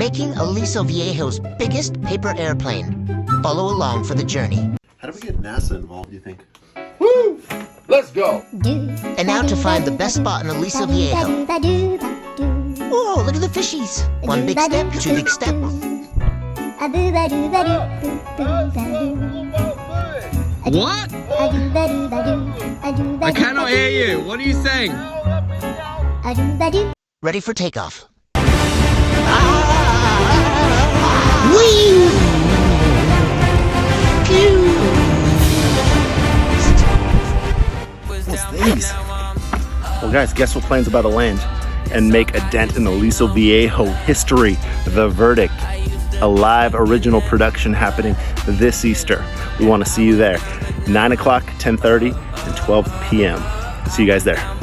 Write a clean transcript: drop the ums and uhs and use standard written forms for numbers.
making Aliso Viejo's biggest paper airplane. Follow along for the journey. How do we get NASA involved, do you think? Woo! Let's go! And now to find the best spot in Aliso Viejo. Whoa, look at the fishies. One big step, two big steps. What? I cannot hear you. What are you saying? Ready for takeoff. Whee! Pew! What's these? Well, guys, guess what plane's about to land and make a dent in Aliso Viejo history? The Verdict. A live original production happening this Easter. We want to see you there. 9 o'clock, 10:30, and 12 p.m. See you guys there.